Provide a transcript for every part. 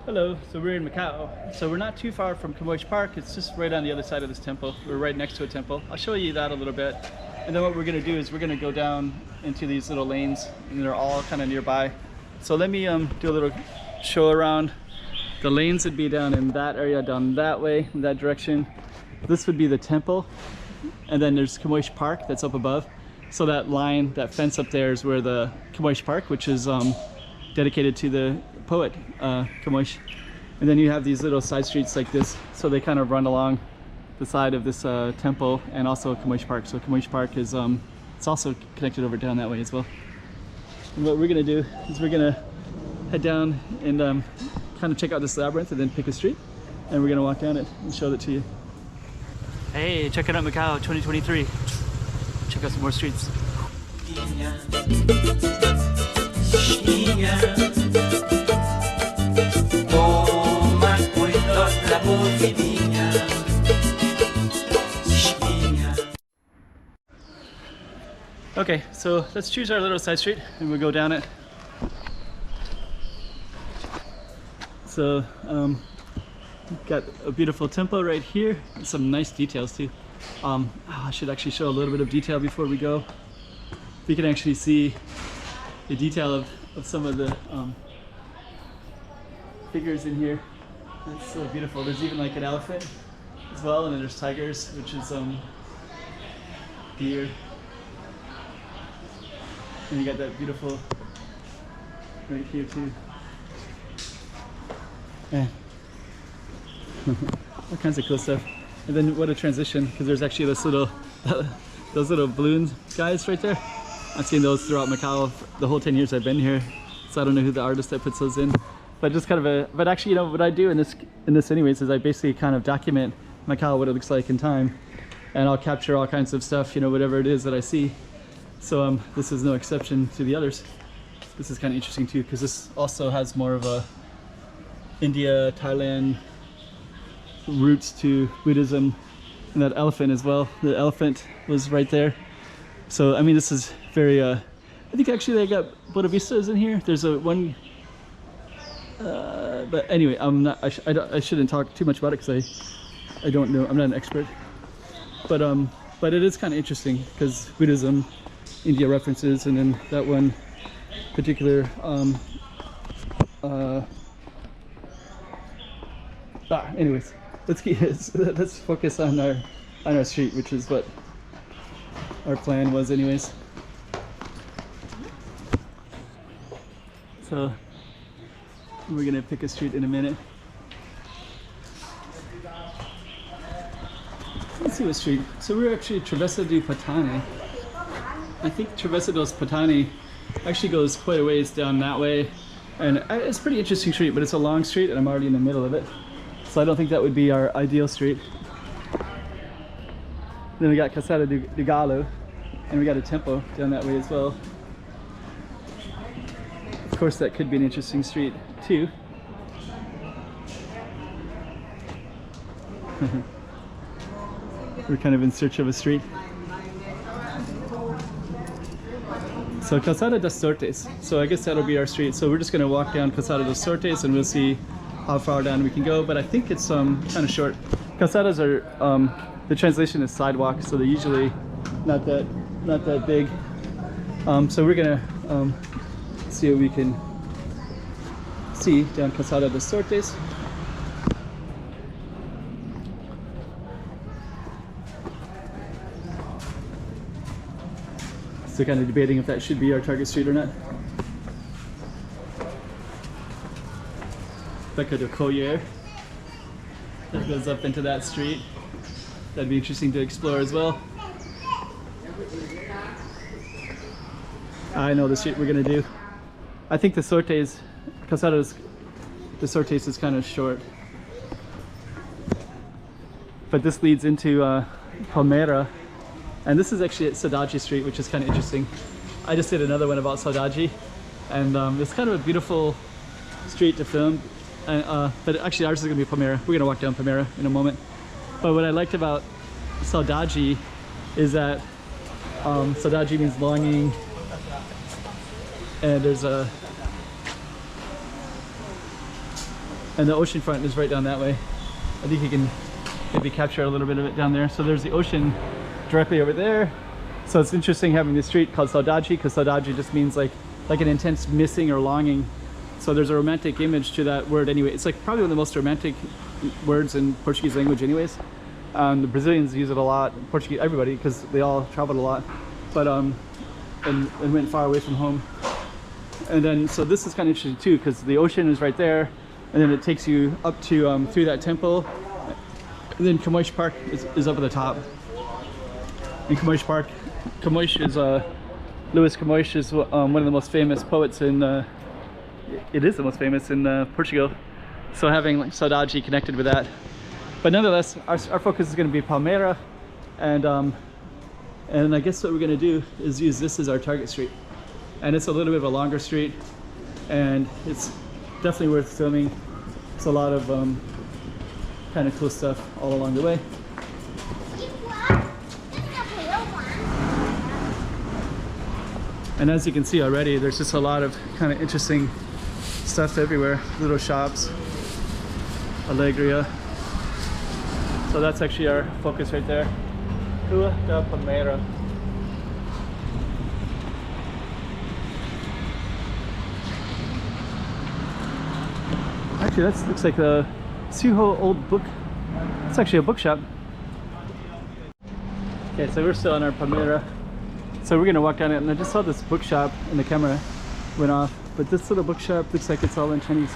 Hello, so we're in Macau. So we're not too far from Kamoish Park. It's just right on the other side of this temple. We're right next to a temple. I'll show you that a little bit. And then what we're gonna do is we're gonna go down into these little lanes and they're all kind of nearby. So let me do a little show around. The lanes would be down in that area, down that way, in that direction. This would be the temple. And then there's Kamoish Park that's up above. So that line, that fence up there is where the Kamoish Park, which is dedicated to the poet Kamoish. And then you have these little side streets like this, so they kind of run along the side of this temple and also Kamoish Park. So Kamoish Park is it's also connected over down that way as well. And what we're gonna do is we're gonna head down and kind of check out this labyrinth and then pick a street, and we're gonna walk down it and show it to you. Hey, check it out, Macau 2023. Check out some more streets. Okay, so let's choose our little side street and we'll go down it. So, got a beautiful temple right here, and some nice details too. I should actually show a little bit of detail before we go. We can actually see the detail of some of the figures in here. It's so beautiful. There's even like an elephant as well, and then there's tigers, which is deer. And you got that beautiful right here too. Yeah. All kinds of cool stuff. And then what a transition, because there's actually this little those little balloon guys right there. I've seen those throughout Macau the whole 10 years I've been here, so I don't know who the artist that puts those in, but just kind of but actually, you know, what I do in this anyways is I basically kind of document Macau, what it looks like in time, and I'll capture all kinds of stuff, you know, whatever it is that I see. So this is no exception to the others. This is kind of interesting too, because this also has more of a India, Thailand roots to Buddhism, and that elephant as well. The elephant was right there. So I mean, this is very I think actually they got Buddha Vistas in here. There's a one but anyway, I shouldn't talk too much about it because I don't know, I'm not an expert, but it is kind of interesting because Buddhism, India references, and then that one particular anyways, let's focus on our street, which is what our plan was anyways. So we're gonna pick a street in a minute. Let's see what street. So we're actually Travessa di Patani. I think Travessa dos Patani actually goes quite a ways down that way, and it's a pretty interesting street, but it's a long street and I'm already in the middle of it, so I don't think that would be our ideal street. Then we got Casada de Galo, and we got a temple down that way as well. Of course, that could be an interesting street too. We're kind of in search of a street. So Calzada dos Sortes, so I guess that'll be our street. So we're just going to walk down Calzada dos Sortes and we'll see how far down we can go, but I think it's kind of short. Calzadas are, the translation is sidewalk, so they're usually not that big. So we're going to see what we can see down Calzada dos Sortes. So kind of debating if that should be our target street or not. Becca de Collier. That goes up into that street. That'd be interesting to explore as well. I know the street we're gonna do. I think the Sortes, Calzada de Sortes is kind of short. But this leads into Palmeira. And this is actually at Saudade Street, which is kind of interesting. I just did another one about Saudade, and it's kind of a beautiful street to film. But actually ours is going to be Palmeira. We're going to walk down Palmeira in a moment. But what I liked about Saudade is that Saudade means longing, and there's a And the ocean front is right down that way. I think you can maybe capture a little bit of it down there. So there's the ocean directly over there. So it's interesting having this street called Saudade, because Saudade just means like an intense missing or longing. So there's a romantic image to that word anyway. It's like probably one of the most romantic words in Portuguese language anyways. The Brazilians use it a lot, Portuguese, everybody, because they all traveled a lot, but and went far away from home. And then, so this is kind of interesting too, because the ocean is right there, and then it takes you up to through that temple, and then Camões Park is up at the top. And Camões Park, Camões is Luís Camões is one of the most famous poets in it is the most famous in Portugal. So having like Saudade connected with that. But nonetheless, our focus is going to be Palmeira, and I guess what we're going to do is use this as our target street. And it's a little bit of a longer street, and it's definitely worth filming. It's a lot of kind of cool stuff all along the way. And as you can see already, there's just a lot of kind of interesting stuff everywhere. Little shops, Alegria. So that's actually our focus right there. Rua da Palmeira. Actually, that looks like a Suho old book. It's actually a bookshop. Okay, so we're still on our Palmeira. So we're gonna walk down it, and I just saw this bookshop and the camera went off. But this little bookshop looks like it's all in Chinese.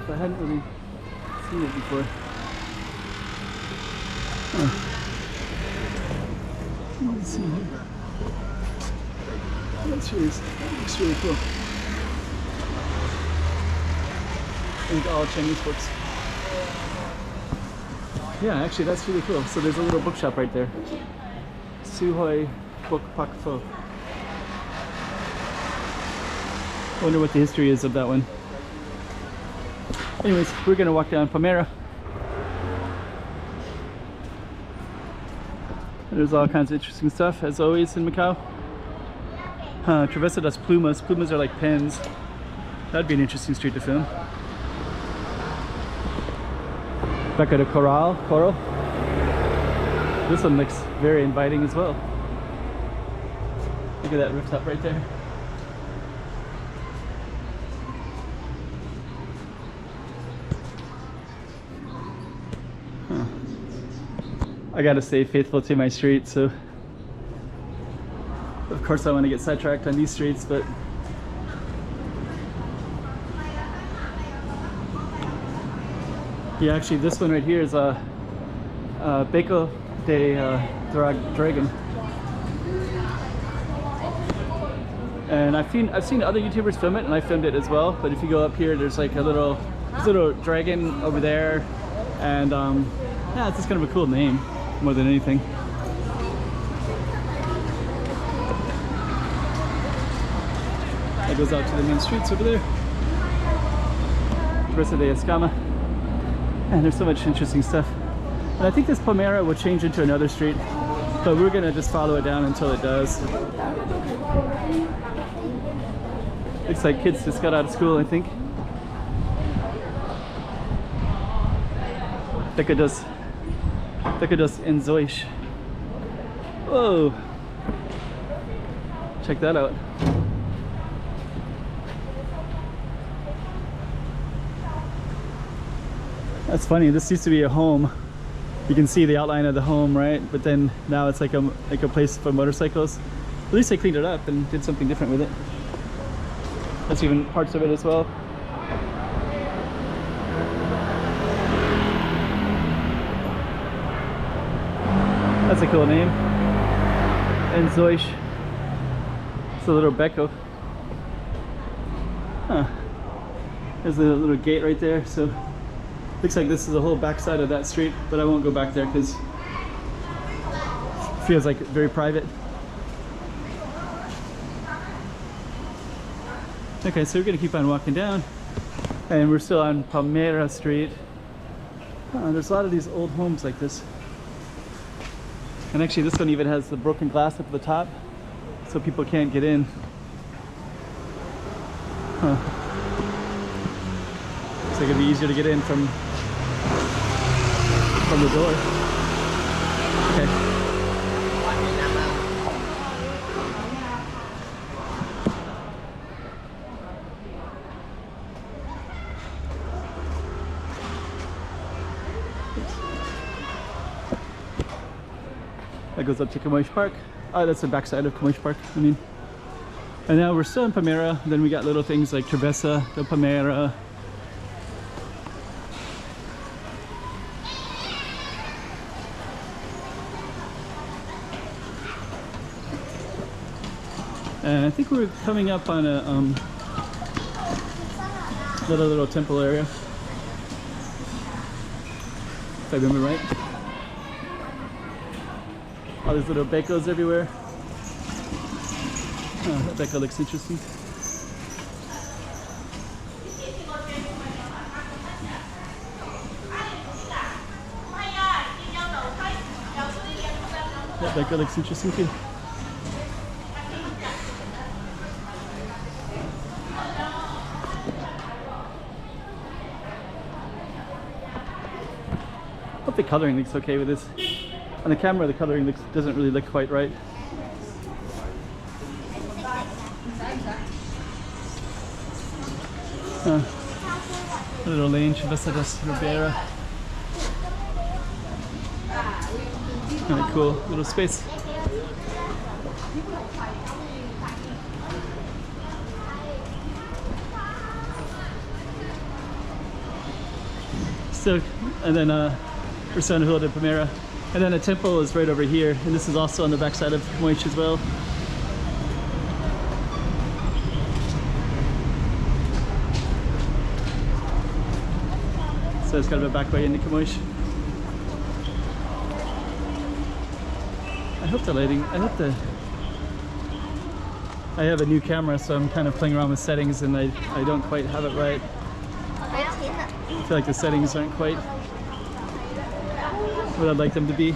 So I hadn't really seen it before. Let's see here. That's really, looks really cool. And all Chinese books. Yeah, actually that's really cool. So there's a little bookshop right there. Suhoi Book Pak Pho. I wonder what the history is of that one. Anyways, we're gonna walk down Palmeira. There's all kinds of interesting stuff, as always, in Macau. Travessa das Plumas. Plumas are like pens. That'd be an interesting street to film. Beca de Coral. This one looks very inviting as well. Look at that rooftop right there. I gotta stay faithful to my street, so of course I want to get sidetracked on these streets, but yeah, actually this one right here is a Beco de Dragon, and I've seen other YouTubers film it, and I filmed it as well. But if you go up here, there's like a little dragon over there, and yeah, it's just kind of a cool name more than anything. That goes out to the main streets over there. Teresa de Escama. And there's so much interesting stuff. And I think this Palmeira will change into another street, but we're gonna just follow it down until it does. Looks like kids just got out of school, I think. Beca dos Enzóis. Whoa! Check that out. That's funny. This used to be a home. You can see the outline of the home, right? But then now it's like a place for motorcycles. At least they cleaned it up and did something different with it. That's even parts of it as well. That's a cool name. Enzóis. It's a little beco. Huh. There's a little gate right there. So looks like this is the whole backside of that street, but I won't go back there because it feels like very private. Okay, so we're gonna keep on walking down, and we're still on Palmeira Street. There's a lot of these old homes like this. And actually this one even has the broken glass up at the top, so people can't get in. So it'll be easier to get in from the door. Okay. That goes up to Camões Park. Oh, that's the backside of Camões Park, I mean. And now we're still in Palmeira. Then we got little things like Travessa de Palmeira. And I think we're coming up on a little temple area, if I remember right. All these little becos everywhere. Oh, that beco looks interesting. That beco looks interesting too. Hope the coloring looks okay with this. On the camera, the coloring doesn't really look quite right. A little lane, Travessa de Ribeira. Alright, cool little space. So, and then we're Santa Rua de Palmeira. And then the temple is right over here, and this is also on the backside of Camões as well. So it's kind of a back way into Camões. I hope the lighting, I have a new camera, so I'm kind of playing around with settings and I don't quite have it right. I feel like the settings aren't quite what I'd like them to be.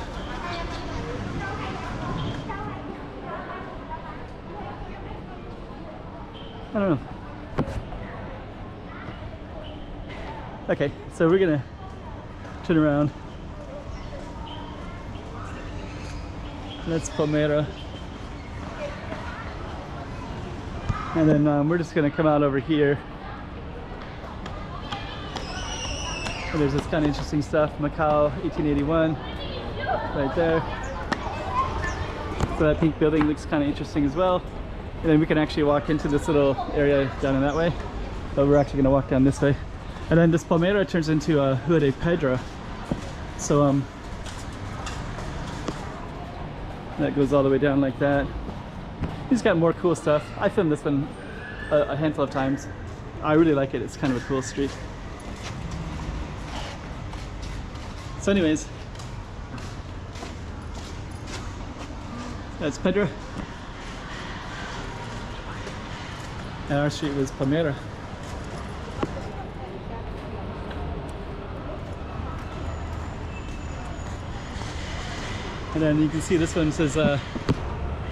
I don't know. Okay, so we're gonna turn around. That's Palmeira. And then we're just gonna come out over here. And there's this kind of interesting stuff, Macau 1881, right there. So that pink building looks kind of interesting as well. And then we can actually walk into this little area down in that way. But we're actually gonna walk down this way. And then this Palmeira turns into a Rua de Pedra. So that goes all the way down like that. He's got more cool stuff. I filmed this one a handful of times. I really like it. It's kind of a cool street. So anyways, that's Pedra. And our street was Palmeira. And then you can see this one says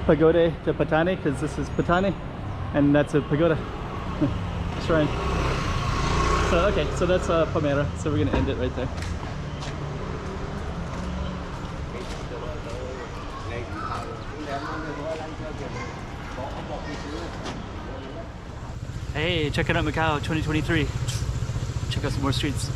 Pagoda de Patani, because this is Patani, and that's a pagoda shrine. So okay, so that's Palmeira. So we're gonna end it right there. Hey, check it out, Macau 2023. Check out some more streets.